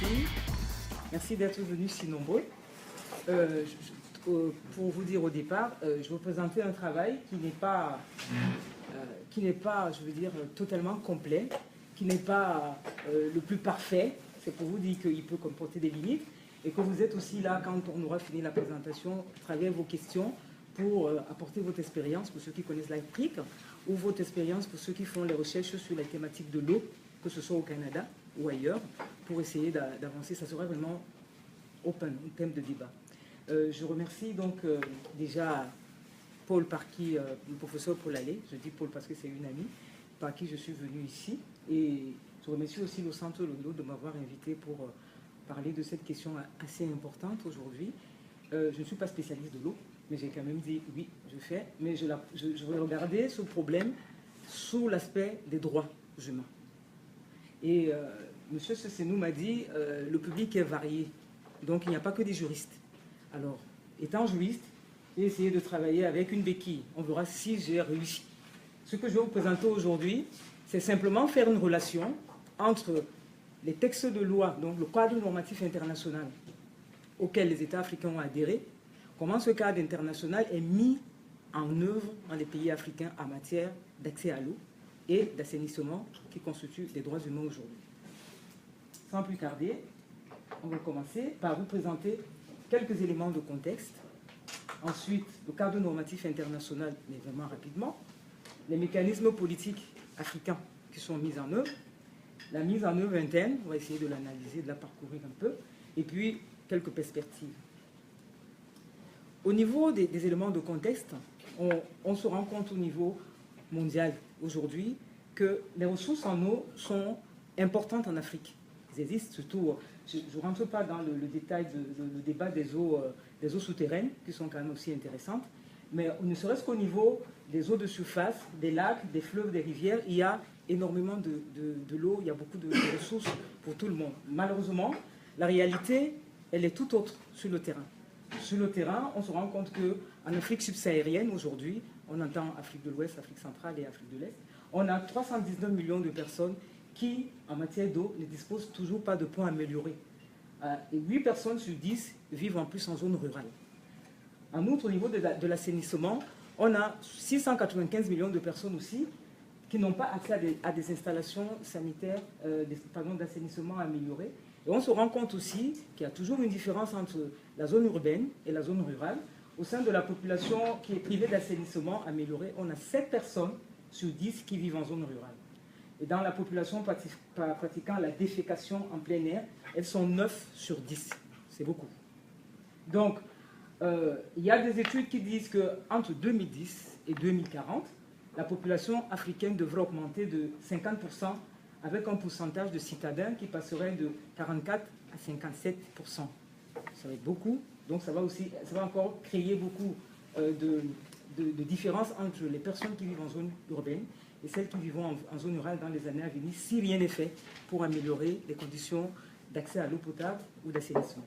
merci. Merci d'être venus si nombreux. Pour vous dire au départ, je vous présentais un travail qui n'est pas, je veux dire, totalement complet, qui n'est pas le plus parfait. C'est pour vous dire qu'il peut comporter des limites et que vous êtes aussi là quand on aura fini la présentation, à travers vos questions, pour apporter votre expérience pour ceux qui connaissent l'Afrique ou votre expérience pour ceux qui font les recherches sur la thématique de l'eau, que ce soit au Canada ou ailleurs, pour essayer d'avancer. Ça sera vraiment open, un thème de débat. Je remercie donc déjà Paul, par qui, le professeur Paul Allais, je dis Paul parce que c'est une amie, par qui je suis venue ici. Et je remercie aussi le Centre Londo de m'avoir invité pour parler de cette question assez importante aujourd'hui. Je ne suis pas spécialiste de l'eau, mais j'ai quand même dit oui, je fais. Mais je vais regarder ce problème sous l'aspect des droits humains. Et M. Sessenou m'a dit le public est varié, donc il n'y a pas que des juristes. Alors, étant juriste, j'ai essayé de travailler avec une béquille. On verra si j'ai réussi. Ce que je vais vous présenter aujourd'hui, c'est simplement faire une relation entre les textes de loi, donc le cadre normatif international auquel les États africains ont adhéré, comment ce cadre international est mis en œuvre dans les pays africains en matière d'accès à l'eau et d'assainissement qui constituent des droits humains aujourd'hui. Sans plus tarder, on va commencer par vous présenter quelques éléments de contexte. Ensuite, le cadre normatif international, mais vraiment rapidement. Les mécanismes politiques africains qui sont mis en œuvre. La mise en œuvre interne, on va essayer de l'analyser, de la parcourir un peu. Et puis, quelques perspectives. Au niveau des éléments de contexte, on se rend compte au niveau mondial aujourd'hui que les ressources en eau sont importantes en Afrique. Elles existent surtout, je ne rentre pas dans le détail du débat des eaux souterraines, qui sont quand même aussi intéressantes, mais ne serait-ce qu'au niveau des eaux de surface, des lacs, des fleuves, des rivières, il y a énormément de l'eau, il y a beaucoup de ressources pour tout le monde. Malheureusement, la réalité, elle est tout autre sur le terrain. Sur le terrain, on se rend compte qu'en Afrique subsaharienne, aujourd'hui, on entend Afrique de l'Ouest, Afrique centrale et Afrique de l'Est, on a 319 millions de personnes qui, en matière d'eau, ne disposent toujours pas de points améliorés. Et 8 personnes sur 10 vivent en plus en zone rurale. En outre, au niveau de l'assainissement, on a 695 millions de personnes aussi qui n'ont pas accès à des installations sanitaires, d'assainissement améliorées. Et on se rend compte aussi qu'il y a toujours une différence entre la zone urbaine et la zone rurale. Au sein de la population qui est privée d'assainissement amélioré, on a 7 personnes sur 10 qui vivent en zone rurale. Et dans la population pratiquant la défécation en plein air, elles sont 9 sur 10. C'est beaucoup. Donc, il y a des études qui disent qu'entre 2010 et 2040, la population africaine devrait augmenter de 50% avec un pourcentage de citadins qui passerait de 44 à 57%. Ça va être beaucoup, donc ça va encore créer beaucoup de différences entre les personnes qui vivent en zone urbaine et celles qui vivent en zone rurale dans les années à venir, si rien n'est fait pour améliorer les conditions d'accès à l'eau potable ou d'assainissement.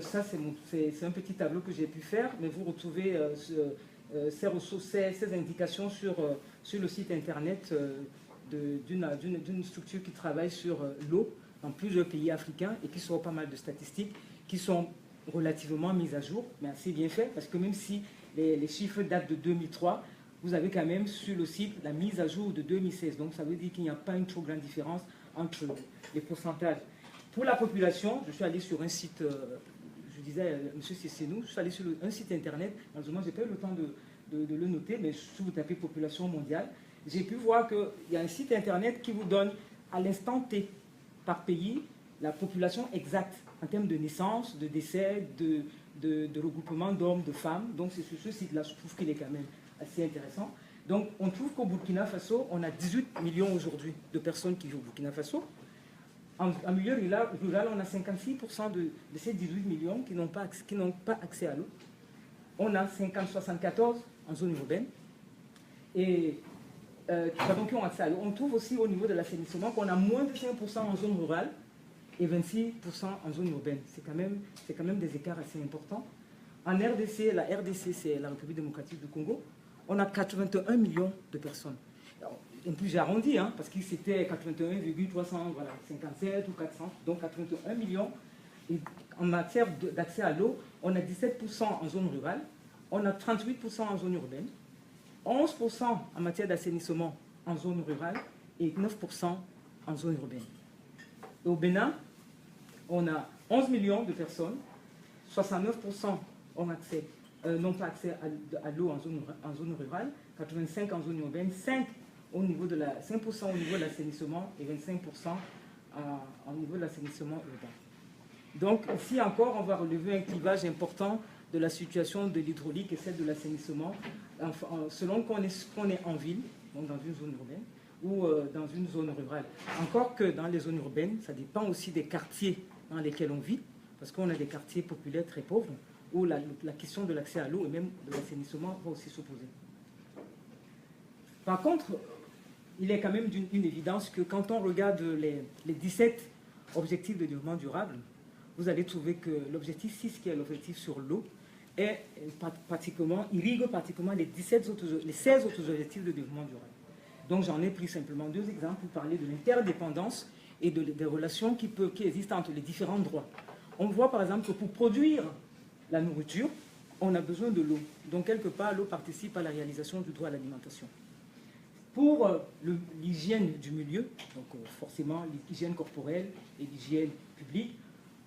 Ça, c'est un petit tableau que j'ai pu faire, mais vous retrouvez ces indications sur le site internet d'une structure qui travaille sur l'eau dans plusieurs pays africains et qui sort pas mal de statistiques qui sont relativement mises à jour, mais assez bien fait, parce que même si les chiffres datent de 2003, vous avez quand même sur le site la mise à jour de 2016. Donc ça veut dire qu'il n'y a pas une trop grande différence entre les pourcentages. Pour la population, je suis allé sur un site, je disais à M. Sessenou, je suis allé sur un site internet, malheureusement je n'ai pas eu le temps de le noter, mais si vous tapez population mondiale, j'ai pu voir qu'il y a un site internet qui vous donne à l'instant T, par pays, la population exacte en termes de naissance, de décès, de regroupement d'hommes, de femmes. Donc c'est sur ce site-là, je trouve qu'il est quand même assez intéressant. Donc on trouve qu'au Burkina Faso, on a 18 millions aujourd'hui de personnes qui vivent au Burkina Faso. En milieu rural, on a 56% de ces 18 millions qui n'ont pas accès à l'eau. On a 74 en zone urbaine et qui ont accès à l'eau. On trouve aussi au niveau de l'assainissement qu'on a moins de 5% en zone rurale et 26% en zone urbaine. C'est quand même des écarts assez importants. En RDC, la RDC, c'est la République démocratique du Congo, on a 81 millions de personnes. Alors, en plus j'ai arrondi, hein, parce que c'était 81,357 voilà, ou 400, donc 81 millions. Et en matière d'accès à l'eau, on a 17% en zone rurale, on a 38% en zone urbaine, 11% en matière d'assainissement en zone rurale et 9% en zone urbaine. Et au Bénin, on a 11 millions de personnes, 69% ont accès, n'ont pas accès à l'eau en zone rurale, 85% en zone urbaine, 5% au niveau de l'assainissement et 25% au niveau de l'assainissement urbain. Donc ici encore, on va relever un clivage important de la situation de l'hydraulique et celle de l'assainissement, selon qu'on est en ville, donc dans une zone urbaine, ou dans une zone rurale. Encore que dans les zones urbaines, ça dépend aussi des quartiers dans lesquels on vit, parce qu'on a des quartiers populaires très pauvres, où la question de l'accès à l'eau et même de l'assainissement va aussi se poser. Par contre, il est quand même d'une évidence que quand on regarde les 17 objectifs de développement durable, vous allez trouver que l'objectif 6, qui est l'objectif sur l'eau, irrigue pratiquement les 16 autres objectifs de développement durable. Donc j'en ai pris simplement 2 exemples pour parler de l'interdépendance et des relations qui existent entre les différents droits. On voit par exemple que pour produire la nourriture, on a besoin de l'eau. Donc quelque part, l'eau participe à la réalisation du droit à l'alimentation. Pour l'hygiène du milieu, donc forcément l'hygiène corporelle et l'hygiène publique,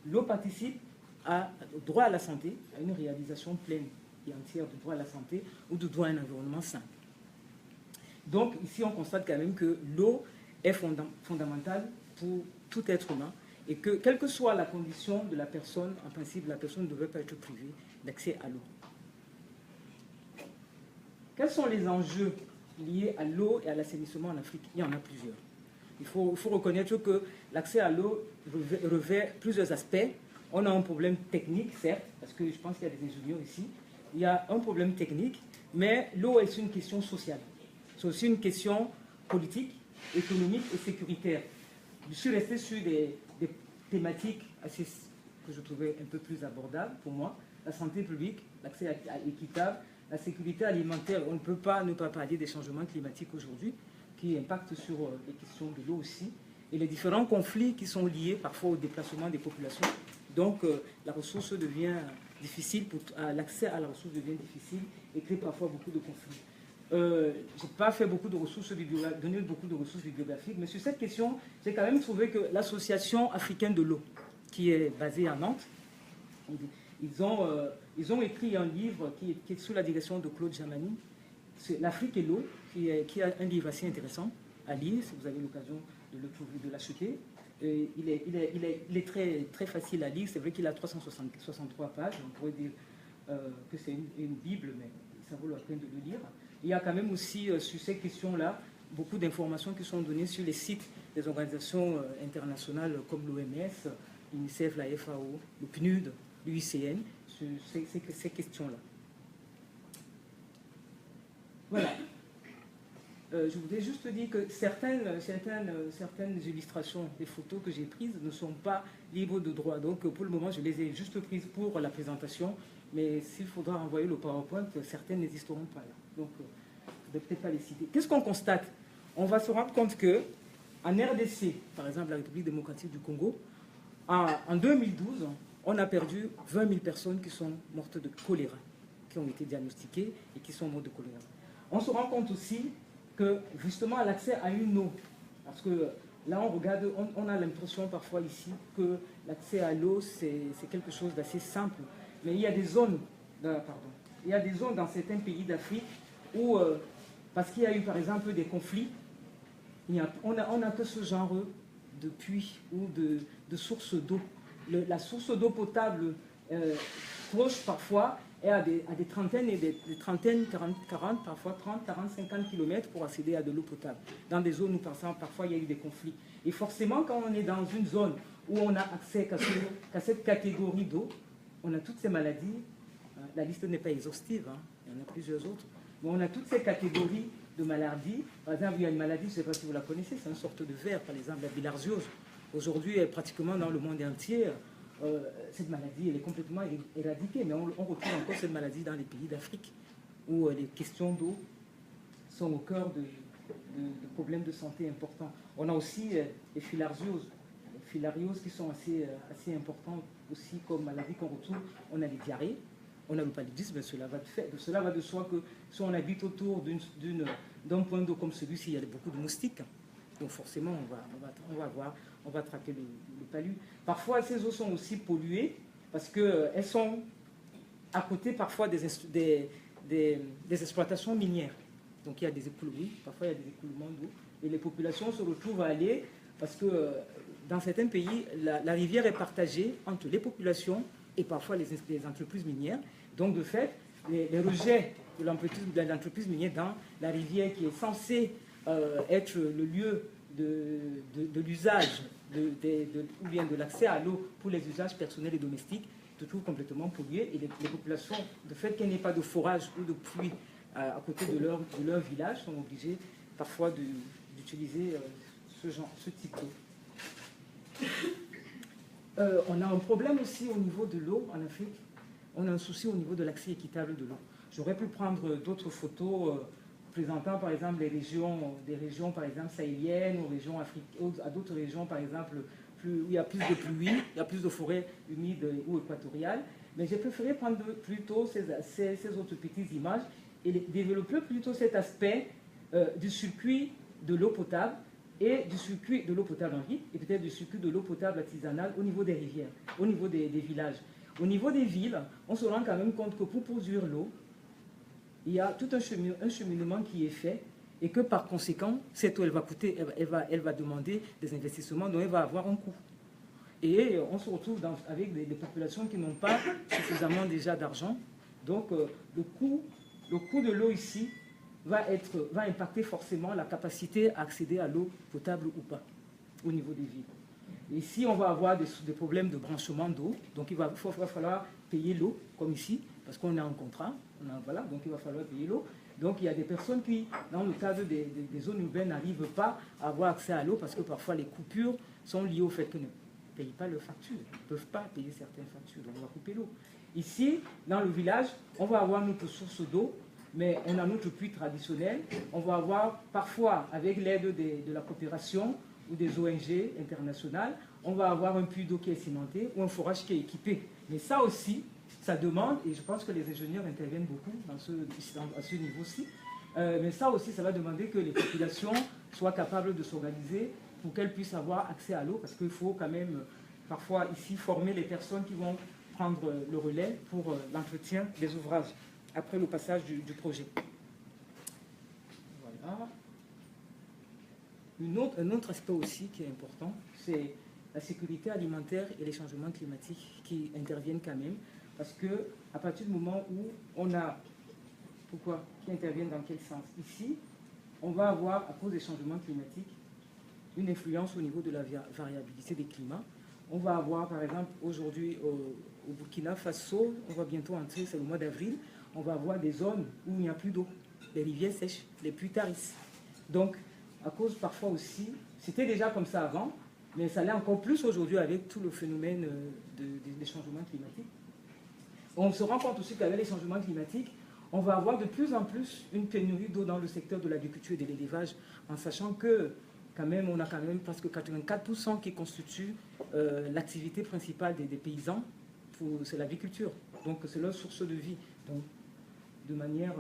l'eau participe au droit à la santé, à une réalisation pleine et entière du droit à la santé ou du droit à un environnement sain. Donc ici, on constate quand même que l'eau est fondamentale pour tout être humain et que, quelle que soit la condition de la personne, en principe, la personne ne devrait pas être privée d'accès à l'eau. Quels sont les enjeux liés à l'eau et à l'assainissement en Afrique? Il y en a plusieurs. Il faut reconnaître que l'accès à l'eau revêt plusieurs aspects. On a un problème technique, certes, parce que je pense qu'il y a des ingénieurs ici. Il y a un problème technique, mais l'eau est une question sociale. C'est aussi une question politique, économique et sécuritaire. Je suis resté sur des thématiques assez, que je trouvais un peu plus abordables pour moi. La santé publique, l'accès équitable, la sécurité alimentaire. On ne peut pas ne pas parler des changements climatiques aujourd'hui, qui impactent sur les questions de l'eau aussi, et les différents conflits qui sont liés parfois au déplacement des populations. Donc la ressource devient difficile, l'accès à la ressource devient difficile et crée parfois beaucoup de conflits. Je n'ai pas fait donné beaucoup de ressources bibliographiques, mais sur cette question, j'ai quand même trouvé que l'Association africaine de l'eau, qui est basée à Nantes, ils ont écrit un livre qui est sous la direction de Claude Jamani, L'Afrique et l'eau, qui est un livre assez intéressant à lire, si vous avez l'occasion de l'acheter. Il est très, très facile à lire, c'est vrai qu'il a 363 pages, on pourrait dire que c'est une Bible, mais ça vaut la peine de le lire. Il y a quand même aussi, sur ces questions-là, beaucoup d'informations qui sont données sur les sites des organisations internationales comme l'OMS, l'UNICEF, la FAO, le PNUD, l'UICN, sur ces questions-là. Voilà. Je voudrais juste dire que certaines illustrations des photos que j'ai prises ne sont pas libres de droit. Donc pour le moment, je les ai juste prises pour la présentation. Mais s'il faudra envoyer le PowerPoint, certaines n'existeront pas là. Donc je ne vais peut-être pas les citer. Qu'est-ce qu'on constate? On va se rendre compte que en RDC, par exemple la République démocratique du Congo, en 2012, on a perdu 20 000 personnes qui sont mortes de choléra, qui ont été diagnostiquées et qui sont mortes de choléra. On se rend compte aussi que justement l'accès à une eau, parce que là on regarde, on a l'impression parfois ici que l'accès à l'eau c'est quelque chose d'assez simple, mais il y a des zones, dans certains pays d'Afrique où, parce qu'il y a eu par exemple des conflits, on n'a que ce genre de puits ou de sources d'eau. La source d'eau potable proche parfois est à des trentaines et des trentaines, 40, parfois 30, 40, 50 km pour accéder à de l'eau potable. Dans des zones où parfois il y a eu des conflits. Et forcément, quand on est dans une zone où on a accès qu'à cette catégorie d'eau, on a toutes ces maladies. La liste n'est pas exhaustive, hein, il y en a plusieurs autres. Mais on a toutes ces catégories de maladies. Par exemple, il y a une maladie, je ne sais pas si vous la connaissez, c'est une sorte de ver, par exemple la bilharziose. Aujourd'hui, pratiquement dans le monde entier, cette maladie elle est complètement éradiquée, mais on retrouve encore cette maladie dans les pays d'Afrique, où les questions d'eau sont au cœur de problèmes de santé importants. On a aussi les filarioses qui sont assez importants aussi comme maladies qu'on retrouve. On a les diarrhées, on a le paludisme, cela va de soi que si on habite autour d'un point d'eau comme celui-ci, il y a beaucoup de moustiques. Donc forcément, on va attraper le palu. Parfois, ces eaux sont aussi polluées parce qu'elles sont à côté parfois des exploitations minières. Donc il y a des écoulements, parfois il y a des écoulements d'eau. Et les populations se retrouvent à aller, parce que dans certains pays, la rivière est partagée entre les populations et parfois les entreprises minières. Donc de fait, les rejets de l'entreprise minière dans la rivière qui est censée être le lieu de l'usage ou bien de l'accès à l'eau pour les usages personnels et domestiques se trouvent complètement polluées. Et les populations, de fait qu'il n'y ait pas de forage ou de pluie à côté de leur village, sont obligées parfois d'utiliser ce type d'eau. On a un problème aussi au niveau de l'eau en Afrique. On a un souci au niveau de l'accès équitable de l'eau. J'aurais pu prendre d'autres photos présentant par exemple des régions par exemple sahéliennes ou à d'autres régions par exemple où il y a plus de pluie, il y a plus de forêts humides ou équatoriales. Mais j'ai préféré prendre plutôt ces autres petites images et développer plutôt cet aspect du circuit de l'eau potable et du circuit de l'eau potable en ville et peut-être du circuit de l'eau potable artisanale au niveau des rivières, au niveau des villages. Au niveau des villes, on se rend quand même compte que pour produire l'eau, il y a tout un cheminement qui est fait et que par conséquent, cette eau, elle va demander des investissements, donc elle va avoir un coût. Et on se retrouve avec des populations qui n'ont pas suffisamment déjà d'argent. Donc le coût de l'eau ici va impacter forcément la capacité à accéder à l'eau potable ou pas au niveau des villes. Ici, on va avoir des problèmes de branchement d'eau. Donc il va falloir payer l'eau, comme ici, parce qu'on est en contrat. Donc il va falloir payer l'eau. Donc il y a des personnes qui, dans le cadre des zones urbaines, n'arrivent pas à avoir accès à l'eau parce que parfois les coupures sont liées au fait qu'ils ne payent pas leurs factures. Ils ne peuvent pas payer certaines factures, donc on va couper l'eau. Ici, dans le village, on va avoir notre source d'eau, mais on a notre puits traditionnel. On va avoir parfois, avec l'aide de la coopération ou des ONG internationales, on va avoir un puits d'eau qui est cimenté ou un forage qui est équipé. Mais ça aussi, ça demande, et je pense que les ingénieurs interviennent beaucoup à ce niveau-ci, mais ça aussi, ça va demander que les populations soient capables de s'organiser pour qu'elles puissent avoir accès à l'eau, parce qu'il faut quand même, parfois ici, former les personnes qui vont prendre le relais pour l'entretien des ouvrages, après le passage du projet. Voilà. Un autre aspect aussi qui est important, c'est la sécurité alimentaire et les changements climatiques qui interviennent quand même. Parce qu'à partir du moment où on a... Pourquoi? Qui interviennent dans quel sens? Ici, on va avoir, à cause des changements climatiques, une influence au niveau de la variabilité des climats. On va avoir, par exemple, aujourd'hui au Burkina Faso, on va bientôt entrer, c'est le mois d'avril, on va avoir des zones où il n'y a plus d'eau. Les rivières sèches, les puits tarissent. Donc, à cause parfois aussi, c'était déjà comme ça avant, mais ça l'est encore plus aujourd'hui avec tout le phénomène des changements climatiques. On se rend compte aussi qu'avec les changements climatiques, on va avoir de plus en plus une pénurie d'eau dans le secteur de l'agriculture et de l'élevage, en sachant que quand même, on a quand même presque 84% qui constituent l'activité principale des paysans, c'est l'agriculture. Donc c'est leur source de vie. Donc de manière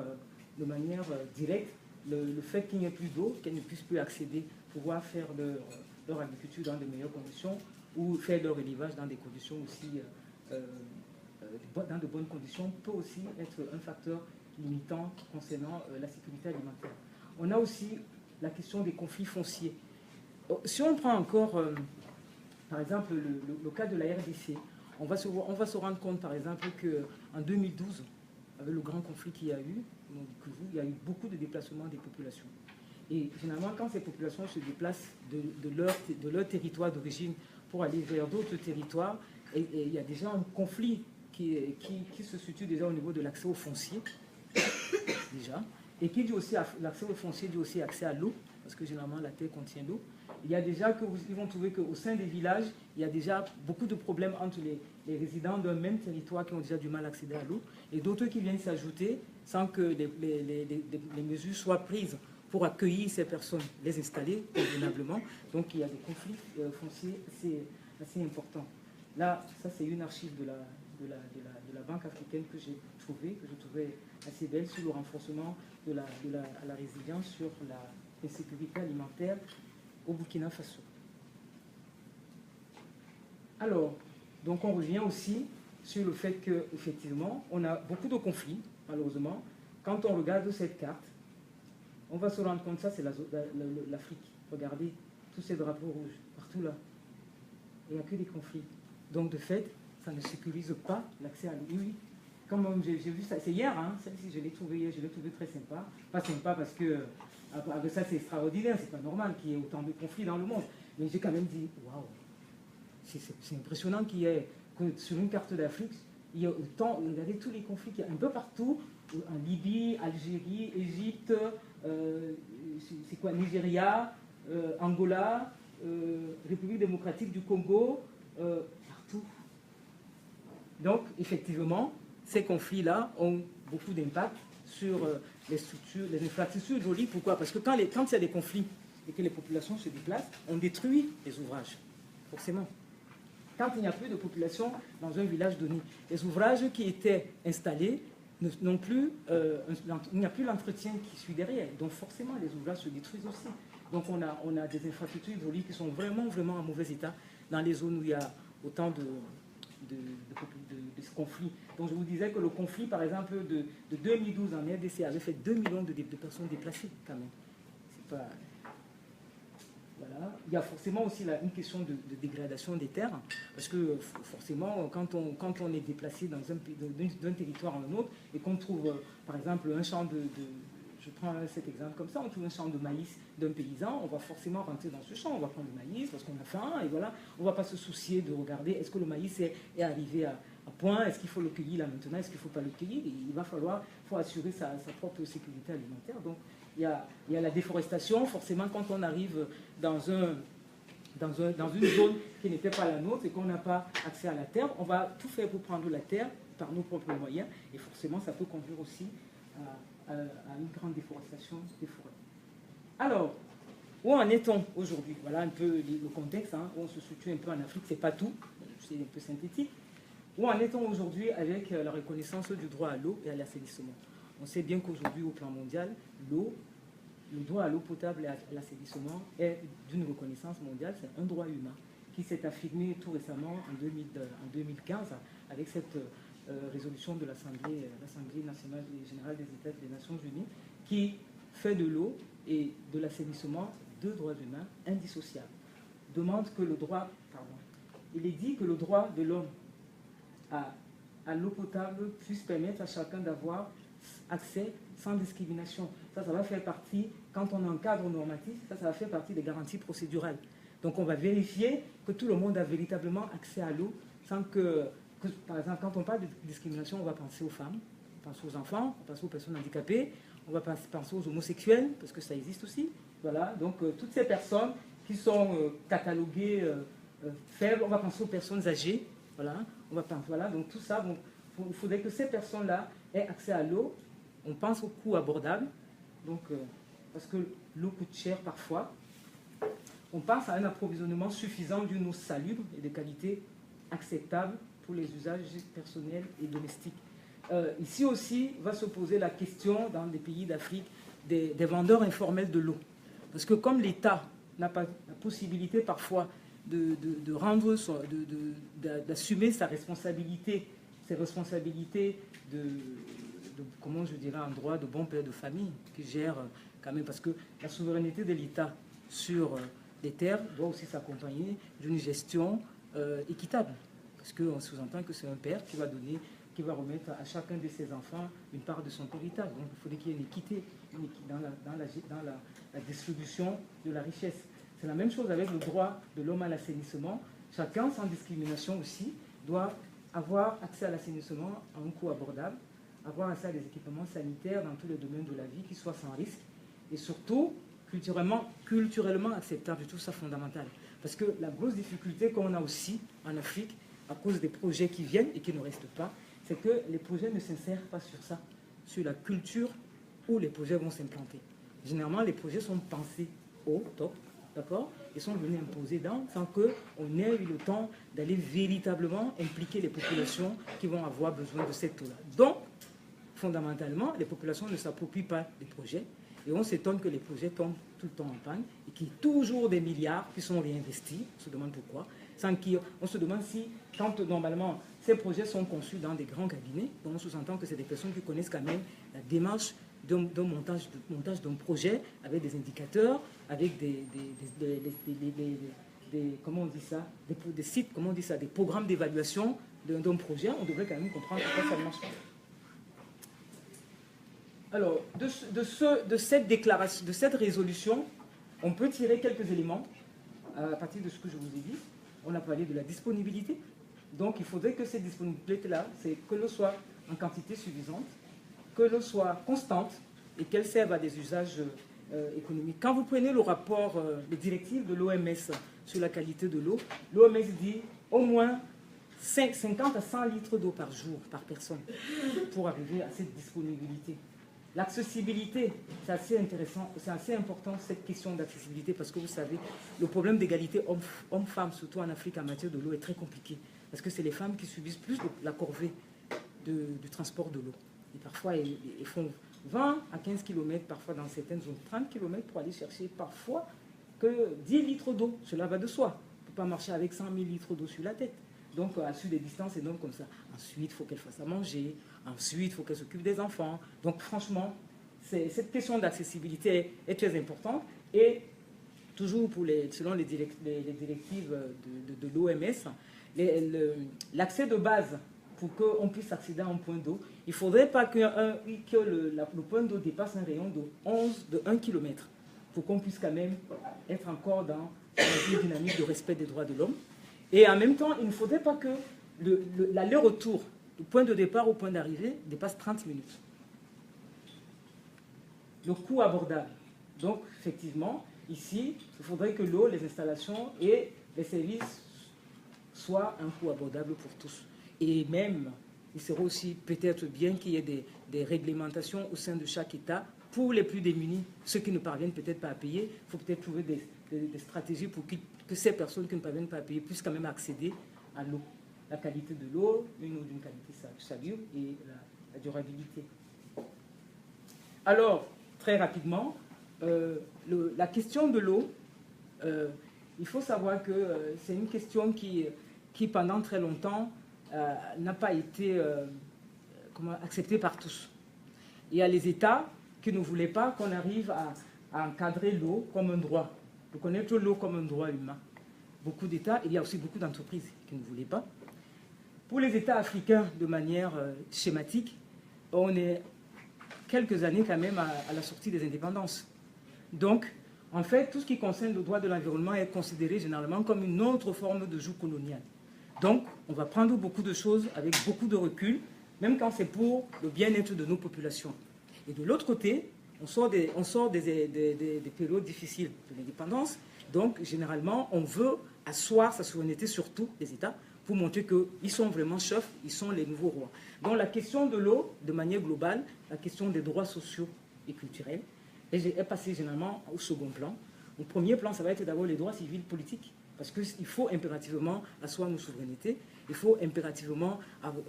directe, le fait qu'il n'y ait plus d'eau, qu'elles ne puissent plus accéder, pouvoir faire leur agriculture dans de meilleures conditions ou faire leur élevage dans des conditions aussi, dans de bonnes conditions, peut aussi être un facteur limitant concernant la sécurité alimentaire. On a aussi la question des conflits fonciers. Si on prend encore, par exemple, le cas de la RDC, on va se rendre compte, par exemple, qu'en 2012, avec le grand conflit qu'il y a eu, il y a eu beaucoup de déplacements des populations. Et généralement, quand ces populations se déplacent de leur territoire d'origine pour aller vers d'autres territoires, et il y a déjà un conflit qui se situe déjà au niveau de l'accès au foncier, déjà, et qui dit aussi, l'accès au foncier dit aussi accès à l'eau, parce que généralement la terre contient l'eau. Il y a déjà ils vont trouver qu'au sein des villages, il y a déjà beaucoup de problèmes entre les résidents d'un même territoire qui ont déjà du mal à accéder à l'eau, et d'autres qui viennent s'ajouter sans que les mesures soient prises pour accueillir ces personnes, les installer convenablement. Donc il y a des conflits fonciers assez importants. Là, ça c'est une archive de la Banque africaine que je trouvais assez belle, sur le renforcement de la résilience sur la sécurité alimentaire au Burkina Faso. Alors, donc on revient aussi sur le fait qu'effectivement, on a beaucoup de conflits, malheureusement. Quand on regarde cette carte, on va se rendre compte, ça c'est l'Afrique. Regardez, tous ces drapeaux rouges, partout là. Il n'y a que des conflits. Donc de fait, ça ne sécurise pas l'accès à l'eau. Oui, comme j'ai vu ça, c'est hier, hein, celle-ci je l'ai trouvé très sympa. Pas sympa parce que, avec ça c'est extraordinaire, c'est pas normal qu'il y ait autant de conflits dans le monde. Mais j'ai quand même dit, waouh, c'est impressionnant qu'il y ait, que sur une carte d'Afrique, il y a autant, regardez tous les conflits qu'il y a un peu partout, en Libye, Algérie, Égypte, c'est quoi, Nigeria, Angola, République démocratique du Congo, partout. Donc, effectivement, ces conflits-là ont beaucoup d'impact sur les structures, les infrastructures jolies. Pourquoi? Parce que quand il y a des conflits et que les populations se déplacent, on détruit les ouvrages, forcément. Quand il n'y a plus de population dans un village donné, les ouvrages qui étaient installés n'ont plus, il n'y a plus l'entretien qui suit derrière. Donc forcément, les ouvrages se détruisent aussi. Donc on a des infrastructures hydrauliques qui sont vraiment, vraiment en mauvais état dans les zones où il y a autant de conflits. Donc je vous disais que le conflit, par exemple, de 2012 en RDC avait fait 2 millions de personnes déplacées quand même. C'est pas... Voilà. Il y a forcément aussi là, une question de dégradation des terres, parce que forcément, quand on est déplacé d'un territoire à un autre, et qu'on trouve, par exemple, un champ je prends cet exemple comme ça, on trouve un champ de maïs d'un paysan, on va forcément rentrer dans ce champ, on va prendre le maïs parce qu'on a faim, et voilà, on ne va pas se soucier de regarder est-ce que le maïs est arrivé à point, est-ce qu'il faut le cueillir là maintenant, est-ce qu'il ne faut pas le cueillir, il faut assurer sa propre sécurité alimentaire. Donc, il y a la déforestation, forcément, quand on arrive dans une zone qui n'était pas la nôtre et qu'on n'a pas accès à la terre, on va tout faire pour prendre la terre par nos propres moyens, et forcément, ça peut conduire aussi à une grande déforestation des forêts. Alors, où en est-on aujourd'hui? Voilà un peu le contexte, hein, où on se situe un peu en Afrique, c'est pas tout, c'est un peu synthétique. Où en est-on aujourd'hui avec la reconnaissance du droit à l'eau et à l'assainissement? On sait bien qu'aujourd'hui, au plan mondial, le droit à l'eau potable et à l'assainissement est d'une reconnaissance mondiale, c'est un droit humain qui s'est affirmé tout récemment en 2015 avec cette résolution de l'Assemblée nationale générale des États des Nations Unies qui fait de l'eau et de l'assainissement deux droits humains indissociables. Demande que il est dit que le droit de l'homme à l'eau potable puisse permettre à chacun d'avoir accès sans discrimination. Ça va faire partie, quand on a un cadre normatif, ça va faire partie des garanties procédurales. Donc on va vérifier que tout le monde a véritablement accès à l'eau sans que, par exemple, quand on parle de discrimination, on va penser aux femmes, on pense aux enfants, on pense aux personnes handicapées, on va penser aux homosexuels, parce que ça existe aussi. Voilà, donc toutes ces personnes qui sont cataloguées faibles, on va penser aux personnes âgées. Voilà, on va penser, voilà, donc tout ça, il faudrait que ces personnes-là aient accès à l'eau. On pense au coût abordable, donc, parce que l'eau coûte cher parfois. On pense à un approvisionnement suffisant d'une eau salubre et de qualité acceptable pour les usages personnels et domestiques. Ici aussi va se poser la question dans des pays d'Afrique des vendeurs informels de l'eau. Parce que comme l'État n'a pas la possibilité parfois de rendre, d'assumer sa responsabilité, ses responsabilités comment je dirais, en droit de bon père de famille qui gère quand même, parce que la souveraineté de l'État sur les terres doit aussi s'accompagner d'une gestion équitable. Parce qu'on sous-entend que c'est un père qui va remettre à chacun de ses enfants une part de son héritage. Donc il faudrait qu'il y ait une équité dans la distribution de la richesse. C'est la même chose avec le droit de l'homme à l'assainissement. Chacun, sans discrimination aussi, doit avoir accès à l'assainissement à un coût abordable, avoir accès à des équipements sanitaires dans tous les domaines de la vie qui soient sans risque, et surtout culturellement acceptable. Je trouve ça fondamental. Parce que la grosse difficulté qu'on a aussi en Afrique, à cause des projets qui viennent et qui ne restent pas, c'est que les projets ne s'insèrent pas sur ça, sur la culture où les projets vont s'implanter. généralement, les projets sont pensés au top, d'accord, et sont venus imposer dans, sans qu'on ait eu le temps d'aller véritablement impliquer les populations qui vont avoir besoin de cette eau-là. Donc, fondamentalement, les populations ne s'approprient pas les projets, et on s'étonne que les projets tombent tout le temps en panne, et qu'il y ait toujours des milliards qui sont réinvestis, on se demande pourquoi, on se demande si, quand normalement ces projets sont conçus dans des grands cabinets, donc on sous-entend que c'est des personnes qui connaissent quand même la démarche d'un montage d'un projet avec des indicateurs, avec comment on dit ça, des sites, comment on dit ça, des programmes d'évaluation d'un projet. On devrait quand même comprendre pourquoi ça ne marche pas. Alors, de cette déclaration, de cette résolution, on peut tirer quelques éléments à partir de ce que je vous ai dit. On a parlé de la disponibilité. Donc, il faudrait que cette disponibilité-là, c'est que l'eau soit en quantité suffisante, que l'eau soit constante et qu'elle serve à des usages économiques. Quand vous prenez le rapport, les directives de l'OMS sur la qualité de l'eau, l'OMS dit au moins 50 à 100 litres d'eau par jour, par personne, pour arriver à cette disponibilité. L'accessibilité, c'est assez intéressant, c'est assez important cette question d'accessibilité parce que vous savez, le problème d'égalité homme-femme, surtout en Afrique en matière de l'eau, est très compliqué parce que c'est les femmes qui subissent plus la corvée du transport de l'eau. Et parfois, ils font 20 à 15 km, parfois dans certaines zones 30 km pour aller chercher parfois que 10 litres d'eau. Cela va de soi. On ne peut pas marcher avec 100 000 litres d'eau sur la tête. Donc, sur des distances énormes comme ça. Ensuite, il faut qu'elle fasse à manger. Ensuite, il faut qu'elle s'occupe des enfants. Donc, franchement, cette question d'accessibilité est très importante. Et toujours selon les directives de l'OMS, l'accès de base pour qu'on puisse accéder à un point d'eau, il ne faudrait pas que le point d'eau dépasse un rayon de 1 km pour qu'on puisse quand même être encore dans une dynamique de respect des droits de l'homme. Et en même temps, il ne faudrait pas que l'aller-retour du point de départ au point d'arrivée dépasse 30 minutes. Le coût abordable. Donc, effectivement, ici, il faudrait que l'eau, les installations et les services soient un coût abordable pour tous. Et même, il serait aussi peut-être bien qu'il y ait des réglementations au sein de chaque État pour les plus démunis, ceux qui ne parviennent peut-être pas à payer. Il faut peut-être trouver des stratégies pour que ces personnes qui ne parviennent pas à payer puissent quand même accéder à l'eau. La qualité de l'eau, une eau d'une qualité salubre et la durabilité. Alors, très rapidement, la question de l'eau, il faut savoir que c'est une question qui pendant très longtemps, n'a pas été acceptée par tous. Il y a les États qui ne voulaient pas qu'on arrive à encadrer l'eau comme un droit, reconnaître l'eau comme un droit humain. Beaucoup d'États, il y a aussi beaucoup d'entreprises qui ne voulaient pas. Pour les États africains, de manière schématique, on est quelques années quand même à la sortie des indépendances. Donc, en fait, tout ce qui concerne le droit de l'environnement est considéré généralement comme une autre forme de joug colonial. Donc, on va prendre beaucoup de choses avec beaucoup de recul, même quand c'est pour le bien-être de nos populations. Et de l'autre côté, on sort des périodes difficiles de l'indépendance. Donc, généralement, on veut asseoir sa souveraineté sur tous les États pour montrer qu'ils sont vraiment chefs, ils sont les nouveaux rois. Donc, la question de l'eau, de manière globale, la question des droits sociaux et culturels, est passée généralement au second plan. Au premier plan, ça va être d'abord les droits civils politiques. Parce qu'il faut impérativement asseoir nos souverainetés, il faut impérativement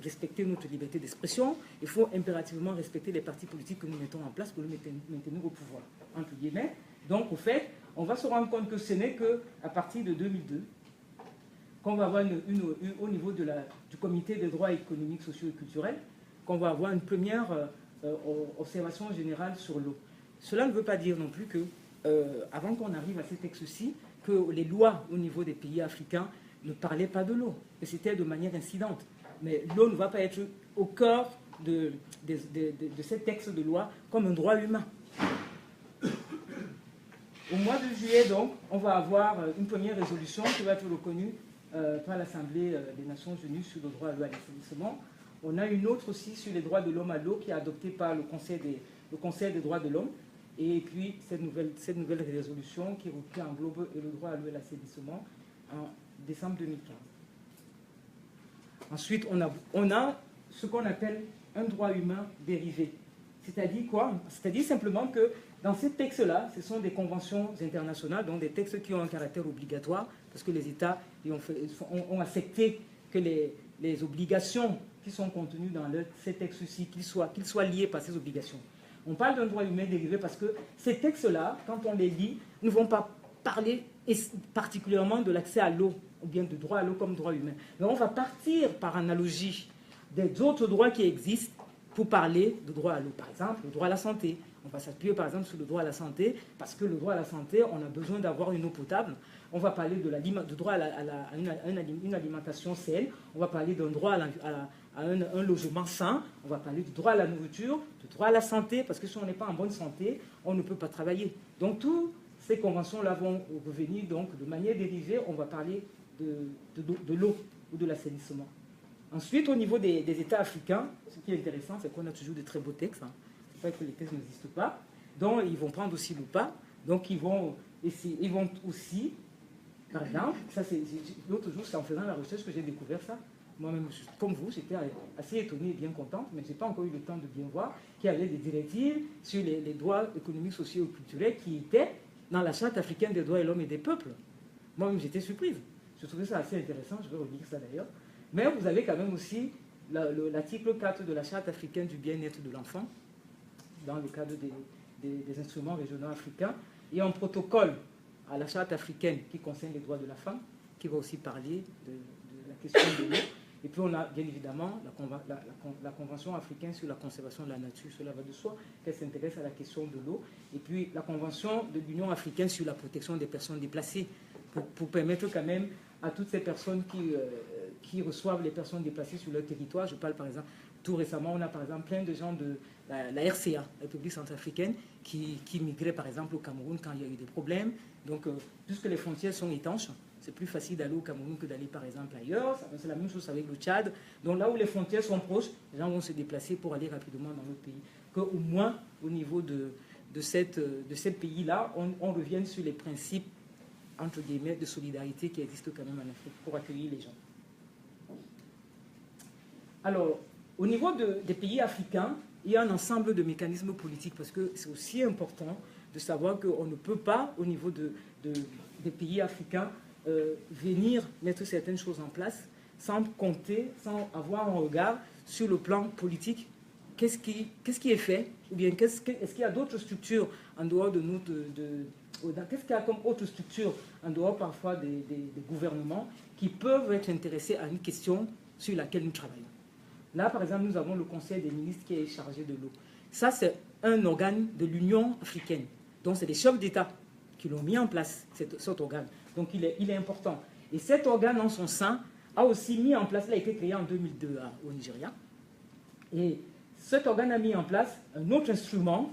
respecter notre liberté d'expression, il faut impérativement respecter les partis politiques que nous mettons en place pour nous maintenir au pouvoir, entre guillemets. Donc, au fait, on va se rendre compte que ce n'est qu'à partir de 2002 qu'on va avoir au niveau du comité des droits économiques, sociaux et culturels, qu'on va avoir une première observation générale sur l'eau. Cela ne veut pas dire non plus que, avant qu'on arrive à ces textes-ci, que les lois au niveau des pays africains ne parlaient pas de l'eau, que c'était de manière incidente. Mais l'eau ne va pas être au cœur de ces textes de loi comme un droit humain. Au mois de juillet, donc, on va avoir une première résolution qui va être reconnue par l'Assemblée des Nations Unies sur le droit à l'eau et à l'assainissement. On a une autre aussi sur les droits de l'homme à l'eau qui est adoptée par le Conseil des droits de l'homme. Et puis cette nouvelle résolution qui englobe le droit à l'eau et à l'assainissement en décembre 2015. Ensuite, on a ce qu'on appelle un droit humain dérivé. C'est-à-dire quoi? C'est-à-dire simplement que dans ces textes-là, ce sont des conventions internationales, donc des textes qui ont un caractère obligatoire, parce que les États ont accepté que les obligations qui sont contenues dans ces textes-ci, qu'ils soient liés par ces obligations. On parle d'un droit humain dérivé parce que ces textes-là, quand on les lit, ne vont pas parler particulièrement de l'accès à l'eau, ou bien de droit à l'eau comme droit humain. Mais on va partir par analogie des autres droits qui existent pour parler de droit à l'eau. Par exemple, le droit à la santé. On va s'appuyer par exemple sur le droit à la santé, parce que le droit à la santé, on a besoin d'avoir une eau potable. On va parler de droit à une alimentation saine. On va parler d'un droit à un logement sain. On va parler du droit à la nourriture, du droit à la santé, parce que si on n'est pas en bonne santé, on ne peut pas travailler. Donc, toutes ces conventions-là vont revenir donc, de manière dérivée. On va parler de l'eau ou de l'assainissement. Ensuite, au niveau des États africains, ce qui est intéressant, c'est qu'on a toujours de très beaux textes. Ce n'est pas que les textes n'existent pas. Donc, ils vont prendre aussi le pas. Donc, ils vont aussi, par exemple, ça c'est l'autre jour, c'est en faisant la recherche que j'ai découvert ça. Moi-même, comme vous, j'étais assez étonné et bien contente, mais je n'ai pas encore eu le temps de bien voir qu'il y avait des directives sur les droits économiques, sociaux et culturels qui étaient dans la Charte africaine des droits de l'homme et des peuples. Moi-même, j'étais surprise. Je trouvais ça assez intéressant, je vais relire ça d'ailleurs. Mais vous avez quand même aussi l'article 4 de la Charte africaine du bien-être de l'enfant, dans le cadre des instruments régionaux africains, et un protocole à la Charte africaine qui concerne les droits de la femme, qui va aussi parler de la question de l'eau. Et puis on a bien évidemment la Convention africaine sur la conservation de la nature, cela va de soi, qu'elle s'intéresse à la question de l'eau. Et puis la Convention de l'Union africaine sur la protection des personnes déplacées, pour permettre quand même à toutes ces personnes qui reçoivent les personnes déplacées sur leur territoire. Je parle par exemple, tout récemment, on a par exemple plein de gens de la RCA, la République centrafricaine, qui migraient par exemple au Cameroun quand il y a eu des problèmes. Donc, puisque les frontières sont étanches, c'est plus facile d'aller au Cameroun que d'aller par exemple ailleurs. C'est la même chose avec le Tchad. Donc là où les frontières sont proches, les gens vont se déplacer pour aller rapidement dans notre pays. Qu'au moins, au niveau de ces pays-là, on revienne sur les principes entre guillemets, de solidarité qui existe quand même en Afrique pour accueillir les gens. Alors, au niveau des pays africains, il y a un ensemble de mécanismes politiques parce que c'est aussi important de savoir qu'on ne peut pas, au niveau des pays africains, venir mettre certaines choses en place sans compter, sans avoir un regard sur le plan politique. Qu'est-ce qui est fait? Ou bien est-ce qu'il y a d'autres structures en dehors de nous qu'est-ce qu'il y a comme autre structure, en dehors parfois des gouvernements, qui peuvent être intéressés à une question sur laquelle nous travaillons? Là, par exemple, nous avons le Conseil des ministres qui est chargé de l'eau. Ça, c'est un organe de l'Union africaine. Donc, c'est les chefs d'État qui l'ont mis en place, cet organe. Donc, il est important. Et cet organe, en son sein, a aussi mis en place, il a été créé en 2002 au Nigeria. Et cet organe a mis en place un autre instrument,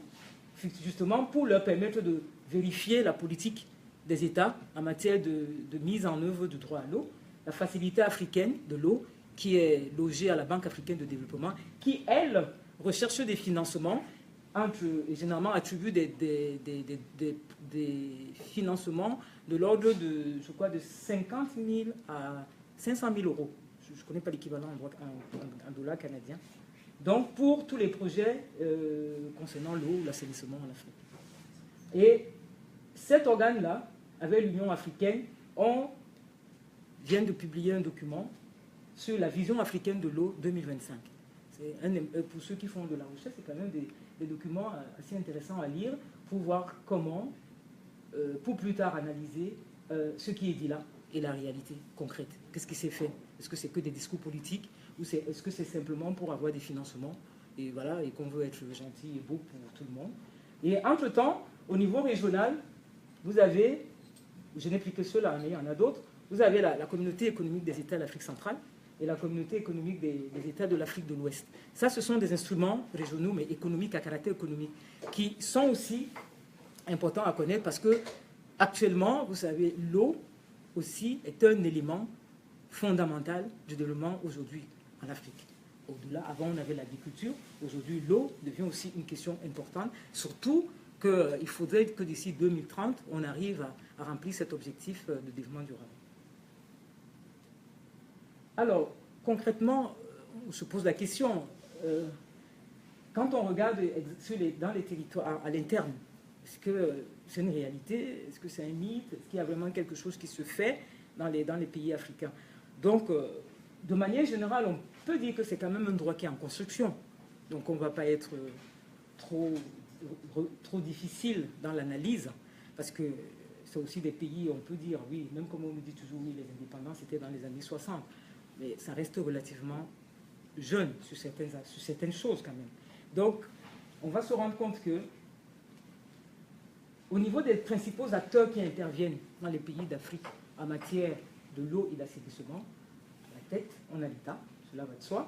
justement, pour leur permettre de vérifier la politique des États en matière de mise en œuvre du droit à l'eau, la Facilité africaine de l'eau, qui est logée à la Banque africaine de développement, qui, elle, recherche des financements, et généralement attribue des financements de l'ordre de, je crois, de 50 000 à 500 000 euros. Je ne connais pas l'équivalent en dollars canadiens. Donc, pour tous les projets concernant l'eau ou l'assainissement en Afrique. Et cet organe-là, avec l'Union africaine, on vient de publier un document sur la vision africaine de l'eau 2025. Pour ceux qui font de la recherche, c'est quand même des documents assez intéressants à lire pour voir comment, pour plus tard analyser ce qui est dit là et la réalité concrète. Qu'est-ce qui s'est fait? Est-ce que c'est que des discours politiques ou est-ce que c'est simplement pour avoir des financements et voilà, et qu'on veut être gentil et beau pour tout le monde? Et entre-temps, au niveau régional, vous avez, je n'ai plus que ceux-là, mais il y en a d'autres, vous avez la communauté économique des États de l'Afrique centrale et la communauté économique des États de l'Afrique de l'Ouest. Ça, ce sont des instruments régionaux, mais économiques, à caractère économique, qui sont aussi importants à connaître parce que actuellement, vous savez, l'eau aussi est un élément fondamental du développement aujourd'hui en Afrique. Au-delà, avant, on avait l'agriculture. Aujourd'hui, l'eau devient aussi une question importante, surtout qu'il faudrait que d'ici 2030, on arrive à remplir cet objectif de développement durable. Alors, concrètement, on se pose la question, quand on regarde dans les territoires à l'interne, est-ce que c'est une réalité? Est-ce que c'est un mythe? Est-ce qu'il y a vraiment quelque chose qui se fait dans les pays africains? Donc, de manière générale, on peut dire que c'est quand même un droit qui est en construction. Donc, on ne va pas être trop difficile dans l'analyse, parce que c'est aussi des pays, on peut dire, oui, même comme on nous dit toujours, oui, les indépendants, c'était dans les années 60, mais ça reste relativement jeune sur certaines choses quand même. Donc, on va se rendre compte que au niveau des principaux acteurs qui interviennent dans les pays d'Afrique en matière de l'eau et d'assainissement, à la tête, on a l'État, cela va de soi,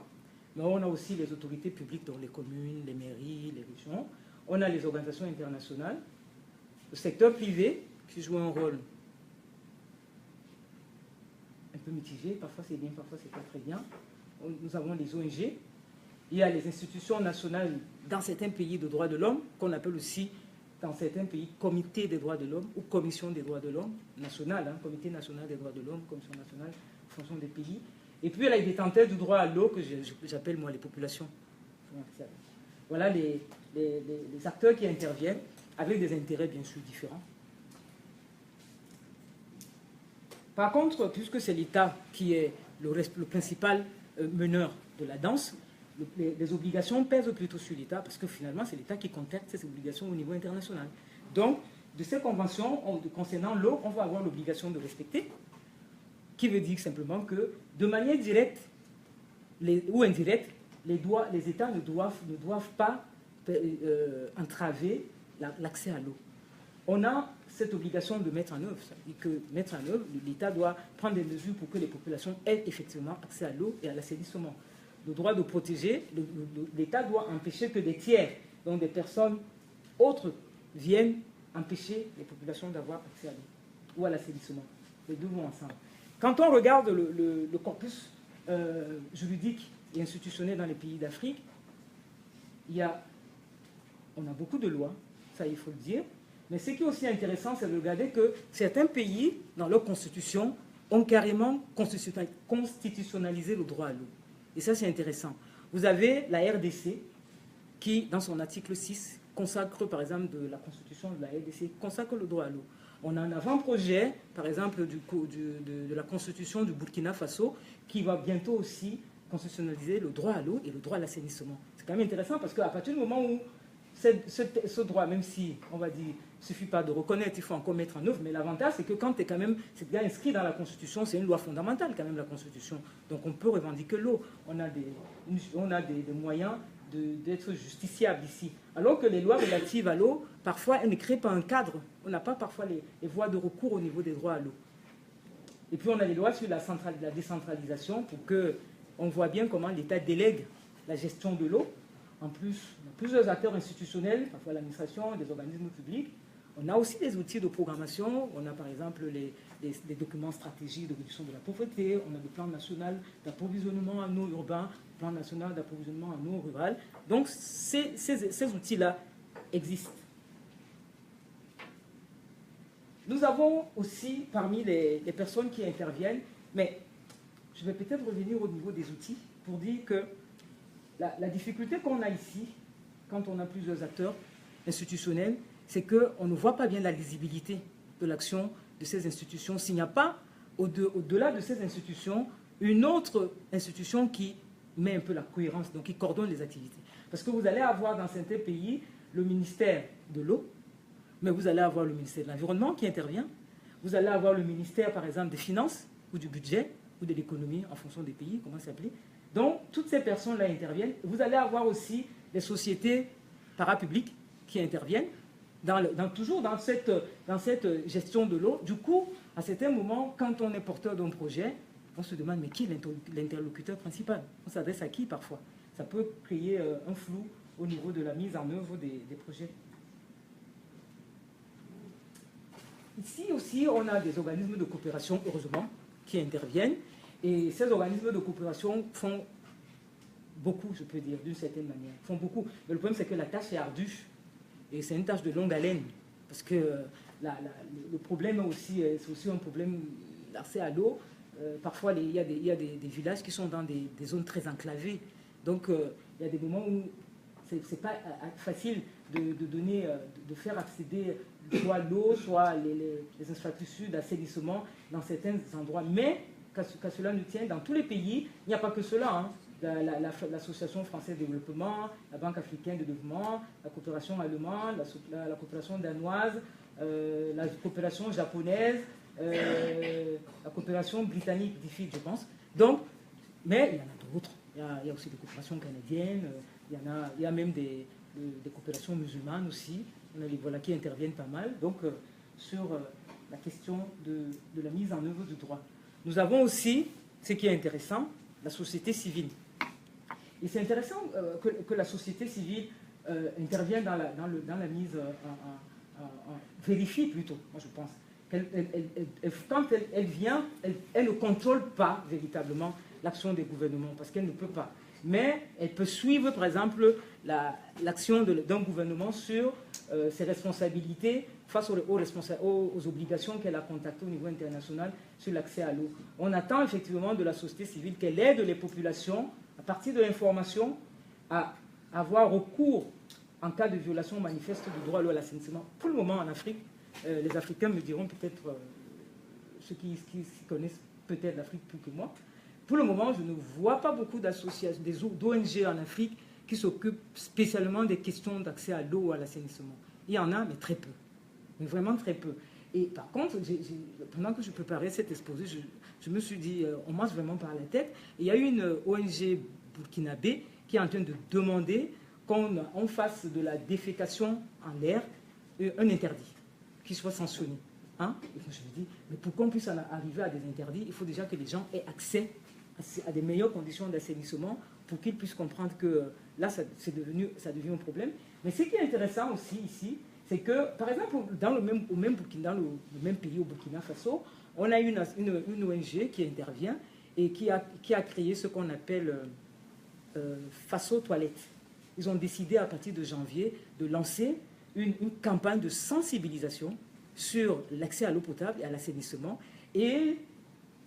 mais on a aussi les autorités publiques, dont les communes, les mairies, les régions, on a les organisations internationales, le secteur privé qui joue un rôle un peu mitigé, parfois c'est bien, parfois c'est pas très bien. Nous avons les ONG, il y a les institutions nationales dans certains pays de droits de l'homme, qu'on appelle aussi dans certains pays comité des droits de l'homme ou commission des droits de l'homme national, hein, comité national des droits de l'homme, commission nationale en fonction des pays. Et puis il y a les détenteurs du droit à l'eau que j'appelle moi les populations. Voilà les acteurs qui interviennent avec des intérêts bien sûr différents. Par contre, puisque c'est l'État qui est le principal meneur de la danse, les obligations pèsent plutôt sur l'État parce que finalement, c'est l'État qui contacte ces obligations au niveau international. Donc, de ces conventions concernant l'eau, on va avoir l'obligation de respecter, qui veut dire simplement que, de manière directe ou indirecte, les États ne doivent pas entraver l'accès à l'eau. On a cette obligation de mettre en œuvre. Ça veut dire que mettre en œuvre, l'État doit prendre des mesures pour que les populations aient effectivement accès à l'eau et à l'assainissement. Le droit de protéger, l'État doit empêcher que des tiers, donc des personnes autres, viennent empêcher les populations d'avoir accès à l'eau ou à l'assainissement. Les deux vont ensemble. Quand on regarde le corpus juridique et institutionnel dans les pays d'Afrique, on a beaucoup de lois, ça il faut le dire, mais ce qui est aussi intéressant, c'est de regarder que certains pays, dans leur constitution, ont carrément constitutionnalisé le droit à l'eau. Et ça, c'est intéressant. Vous avez la RDC qui, dans son article 6, consacre, par exemple, de la constitution de la RDC, consacre le droit à l'eau. On a un avant-projet, par exemple, de la constitution du Burkina Faso, qui va bientôt aussi constitutionnaliser le droit à l'eau et le droit à l'assainissement. C'est quand même intéressant parce qu'à partir du moment où ce droit, même si, on va dire, il ne suffit pas de reconnaître, il faut encore mettre en œuvre, mais l'avantage, c'est que quand c'est bien inscrit dans la Constitution, c'est une loi fondamentale quand même, la Constitution. Donc on peut revendiquer l'eau. On a des moyens d'être justiciable ici. Alors que les lois relatives à l'eau, parfois, elles ne créent pas un cadre. On n'a pas parfois les voies de recours au niveau des droits à l'eau. Et puis on a les lois sur la décentralisation pour qu'on voit bien comment l'État délègue la gestion de l'eau. En plus, on a plusieurs acteurs institutionnels, parfois l'administration, des organismes publics. On a aussi des outils de programmation. On a par exemple les documents stratégiques de réduction de la pauvreté. On a le plan national d'approvisionnement en eau urbain, le plan national d'approvisionnement en eau rurale. Donc ces outils-là existent. Nous avons aussi parmi les personnes qui interviennent, mais je vais peut-être revenir au niveau des outils pour dire que la difficulté qu'on a ici, quand on a plusieurs acteurs institutionnels, c'est qu'on ne voit pas bien la lisibilité de l'action de ces institutions s'il n'y a pas, au-delà de ces institutions, une autre institution qui met un peu la cohérence, donc qui coordonne les activités. Parce que vous allez avoir dans certains pays le ministère de l'eau, mais vous allez avoir le ministère de l'Environnement qui intervient, vous allez avoir le ministère, par exemple, des Finances, ou du Budget, ou de l'économie, en fonction des pays, comment ça s'appelle. Donc, toutes ces personnes-là interviennent. Vous allez avoir aussi les sociétés parapubliques qui interviennent, toujours dans cette gestion de l'eau. Du coup, à certains moments, quand on est porteur d'un projet, on se demande, mais qui est l'interlocuteur principal? On s'adresse à qui parfois? Ça peut créer un flou au niveau de la mise en œuvre des projets. Ici aussi, on a des organismes de coopération, heureusement, qui interviennent. Et ces organismes de coopération font beaucoup, je peux dire, d'une certaine manière. Font beaucoup. Mais le problème, c'est que la tâche est ardue. Et c'est une tâche de longue haleine. Parce que le problème aussi, c'est aussi un problème d'accès à l'eau. Parfois, il y a des villages qui sont dans des zones très enclavées. Donc, il y a des moments où c'est pas facile de donner, de faire accéder soit l'eau, soit les infrastructures d'assainissement dans certains endroits. Mais qu'à cela ne tienne, dans tous les pays, il n'y a pas que cela. Hein. L'Association française de développement, la Banque africaine de développement, la coopération allemande, la coopération danoise, la coopération japonaise, la coopération britannique, je pense. Donc, mais il y en a d'autres. Il y a aussi des coopérations canadiennes, il y a même des coopérations musulmanes aussi. On a les voilà qui interviennent pas mal. Donc, sur la question de la mise en œuvre du droit. Nous avons aussi, ce qui est intéressant, la société civile. Et c'est intéressant que la société civile intervienne dans la mise vérifie plutôt, moi je pense. Quand elle vient, elle ne contrôle pas véritablement l'action des gouvernements, parce qu'elle ne peut pas. Mais elle peut suivre, par exemple, l'action d'un gouvernement sur ses responsabilités face aux obligations qu'elle a contactées au niveau international sur l'accès à l'eau. On attend effectivement de la société civile qu'elle aide les populations, à partir de l'information, à avoir recours en cas de violation manifeste du droit à l'eau et à l'assainissement. Pour le moment, en Afrique, les Africains me diront peut-être, ceux qui connaissent peut-être l'Afrique plus que moi, pour le moment, je ne vois pas beaucoup d'associations, d'ONG en Afrique qui s'occupent spécialement des questions d'accès à l'eau ou à l'assainissement. Il y en a, mais très peu. Mais vraiment très peu. Et par contre, pendant que je préparais cet exposé, je me suis dit, on marche vraiment par la tête. Et il y a une ONG burkinabé qui est en train de demander qu'on fasse de la défécation en l'air un interdit, qui soit sanctionné. Hein? Et je me dis, mais pour qu'on puisse arriver à des interdits, il faut déjà que les gens aient accès à des meilleures conditions d'assainissement pour qu'ils puissent comprendre que là, ça devient un problème. Mais ce qui est intéressant aussi ici, c'est que, par exemple, dans le même pays, au Burkina Faso, on a une ONG qui intervient et qui a créé ce qu'on appelle Faso Toilette. Ils ont décidé à partir de janvier de lancer une campagne de sensibilisation sur l'accès à l'eau potable et à l'assainissement. Et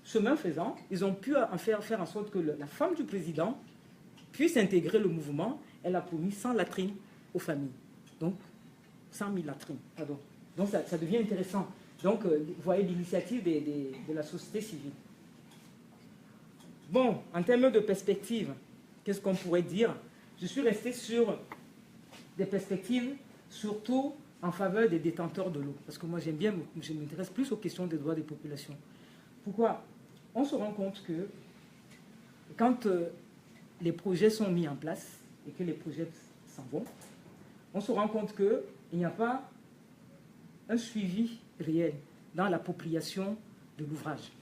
chemin faisant, ils ont pu faire en sorte que la femme du président puisse intégrer le mouvement. Elle a promis 100 latrines aux familles. Donc, 100 000 latrines, pardon. Donc, ça devient intéressant. Donc, vous voyez l'initiative de la société civile. Bon, en termes de perspective, qu'est-ce qu'on pourrait dire? Je suis resté sur des perspectives, surtout en faveur des détenteurs de l'eau. Parce que moi, je m'intéresse plus aux questions des droits des populations. Pourquoi? On se rend compte que quand les projets sont mis en place et que les projets s'en vont, on se rend compte qu'il n'y a pas un suivi réel dans l'appropriation de l'ouvrage.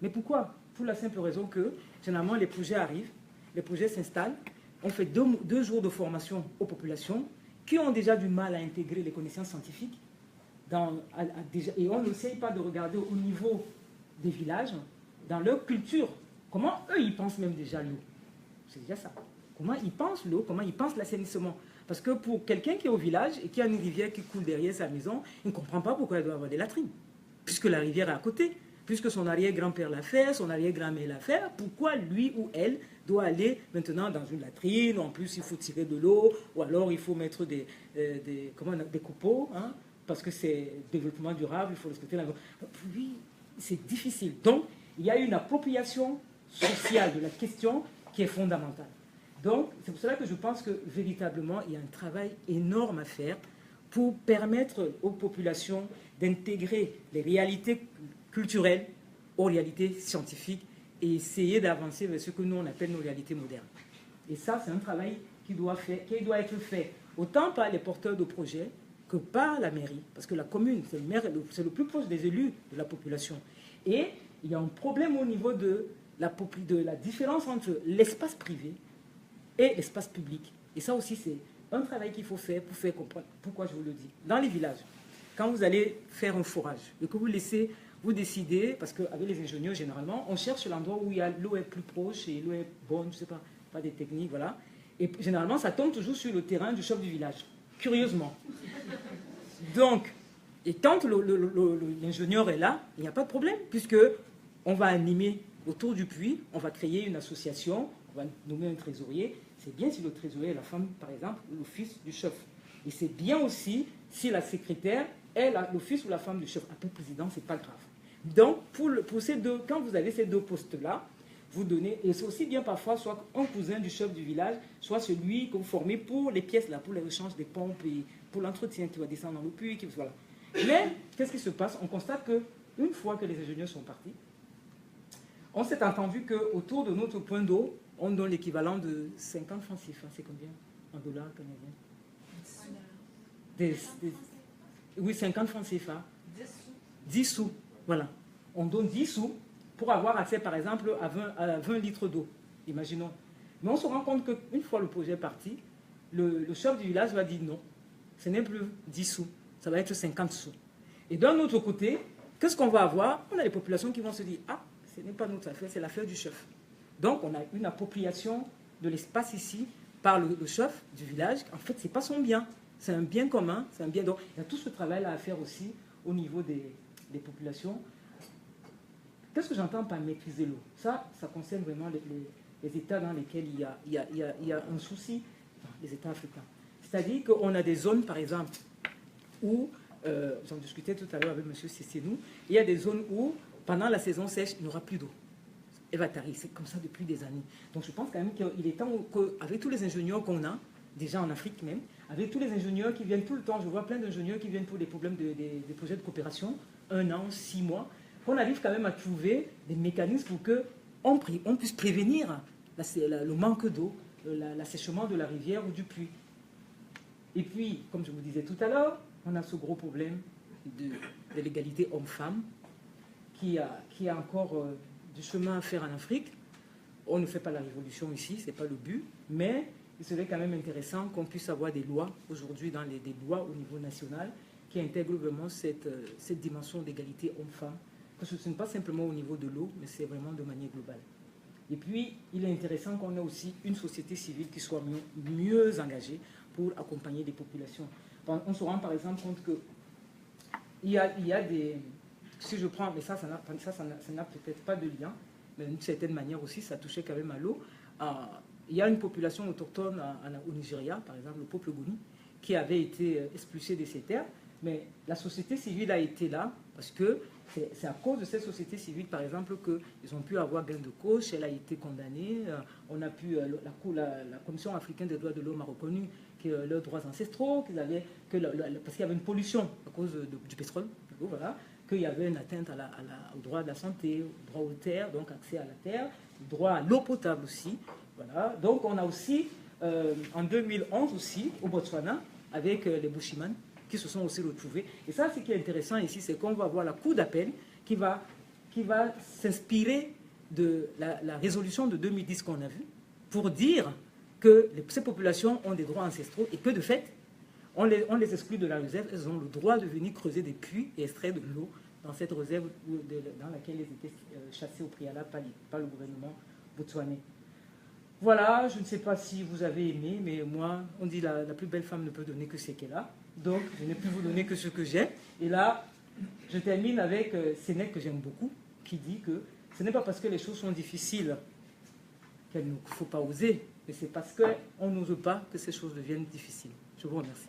Mais pourquoi? Pour la simple raison que, généralement, les projets arrivent, les projets s'installent, on fait deux jours de formation aux populations qui ont déjà du mal à intégrer les connaissances scientifiques, et on n'essaye pas de regarder au niveau des villages, dans leur culture, comment eux, ils pensent même déjà l'eau. C'est déjà ça. Comment ils pensent l'eau, comment ils pensent l'assainissement. Parce que pour quelqu'un qui est au village et qui a une rivière qui coule derrière sa maison, il ne comprend pas pourquoi il doit avoir des latrines. Puisque la rivière est à côté, puisque son arrière-grand-père l'a fait, son arrière-grand-mère l'a fait, pourquoi lui ou elle doit aller maintenant dans une latrine, en plus il faut tirer de l'eau, ou alors il faut mettre des copeaux, hein, parce que c'est développement durable, il faut respecter la... Pour lui, c'est difficile. Donc, il y a une appropriation sociale de la question qui est fondamentale. Donc, c'est pour cela que je pense que véritablement, il y a un travail énorme à faire pour permettre aux populations d'intégrer les réalités culturelles aux réalités scientifiques et essayer d'avancer vers ce que nous on appelle nos réalités modernes. Et ça, c'est un travail qui doit être fait autant par les porteurs de projets que par la mairie, parce que la commune, c'est le plus proche des élus de la population. Et il y a un problème au niveau de la différence entre l'espace privé et l'espace public. Et ça aussi, c'est un travail qu'il faut faire pour faire comprendre pourquoi je vous le dis. Dans les villages, quand vous allez faire un forage et que vous décidez, parce qu'avec les ingénieurs, généralement, on cherche l'endroit où l'eau est plus proche et l'eau est bonne, je ne sais pas des techniques, voilà. Et généralement, ça tombe toujours sur le terrain du chef du village, curieusement. Donc, et quand l'ingénieur est là, il n'y a pas de problème, puisque on va animer autour du puits, on va créer une association, on va nommer un trésorier, c'est bien si le trésorier est la femme, par exemple, ou le fils du chef. Et c'est bien aussi si la secrétaire est le fils ou la femme du chef. Après le président, c'est pas grave. Donc, pour ces deux, quand vous avez ces deux postes-là, vous donnez, et c'est aussi bien parfois soit un cousin du chef du village, soit celui que vous formez pour les pièces, là, pour les rechanges des pompes et pour l'entretien qui va descendre dans le puits. Voilà. Mais, qu'est-ce qui se passe? On constate qu'une fois que les ingénieurs sont partis, on s'est entendu qu'autour de notre point d'eau, on donne l'équivalent de 50 francs CFA. C'est combien en dollars canadiens? Oui, 50 francs CFA. 10 sous. Voilà. On donne 10 sous pour avoir accès, par exemple, à 20 litres d'eau. Imaginons. Mais on se rend compte qu'une fois le projet est parti, le chef du village va dire non, ce n'est plus 10 sous, ça va être 50 sous. Et d'un autre côté, qu'est-ce qu'on va avoir? On a les populations qui vont se dire, ah, ce n'est pas notre affaire, c'est l'affaire du chef. Donc, on a une appropriation de l'espace ici par le chef du village. En fait, ce n'est pas son bien, c'est un bien commun, c'est un bien. Donc, il y a tout ce travail à faire aussi au niveau des populations. Qu'est-ce que j'entends par maîtriser l'eau? Ça concerne vraiment les États dans lesquels il y a un souci, enfin, les États africains. C'est-à-dire qu'on a des zones, par exemple, où, j'en discutais tout à l'heure avec M. Sissenou, il y a des zones où, pendant la saison sèche, il n'y aura plus d'eau. Elle va tarir, c'est comme ça depuis des années. Donc je pense quand même qu'il est temps qu'avec tous les ingénieurs qu'on a, déjà en Afrique même, avec tous les ingénieurs qui viennent tout le temps, je vois plein d'ingénieurs qui viennent pour des problèmes des projets de coopération, 1 an, 6 mois, qu'on arrive quand même à trouver des mécanismes pour qu'on puisse prévenir le manque d'eau, l'assèchement de la rivière ou du puits. Et puis, comme je vous disais tout à l'heure, on a ce gros problème de l'égalité homme-femme qui a encore du chemin à faire en Afrique. On ne fait pas la révolution ici, ce n'est pas le but, mais il serait quand même intéressant qu'on puisse avoir des lois aujourd'hui, des lois au niveau national qui intègrent vraiment cette dimension d'égalité homme-femme. Parce que ce n'est pas simplement au niveau de l'eau, mais c'est vraiment de manière globale. Et puis, il est intéressant qu'on ait aussi une société civile qui soit mieux engagée pour accompagner les populations. On se rend par exemple compte qu'il y a des... Si je prends, mais ça n'a peut-être pas de lien, mais d'une certaine manière aussi, ça touchait quand même à l'eau. Il y a une population autochtone au Nigeria, par exemple, le peuple Guni, qui avait été expulsé de ces terres, mais la société civile a été là parce que c'est à cause de cette société civile, par exemple, qu'ils ont pu avoir gain de cause, elle a été condamnée, on a pu, la Commission africaine des droits de l'homme a reconnu que leurs droits ancestraux, parce qu'il y avait une pollution à cause du pétrole, voilà, qu'il y avait une atteinte au droit de la santé, au droit aux terres, donc accès à la terre, droit à l'eau potable aussi. Voilà. Donc on a aussi, en 2011 aussi, au Botswana, avec les Bushiman, qui se sont aussi retrouvés. Et ça, ce qui est intéressant ici, c'est qu'on va avoir la Cour d'appel qui va s'inspirer de la résolution de 2010 qu'on a vue pour dire que ces populations ont des droits ancestraux et que de fait, on les exclut de la réserve, elles ont le droit de venir creuser des puits et extraire de l'eau dans cette réserve dans laquelle elles étaient chassées au préalable par le gouvernement botswanais. Voilà, je ne sais pas si vous avez aimé, mais moi, on dit la plus belle femme ne peut donner que ce qu'elle a. Donc, je n'ai pu vous donner que ce que j'ai. Et là, je termine avec Sénèque, que j'aime beaucoup, qui dit que ce n'est pas parce que les choses sont difficiles qu'il ne faut pas oser, mais c'est parce qu'on n'ose pas que ces choses deviennent difficiles. Je vous remercie.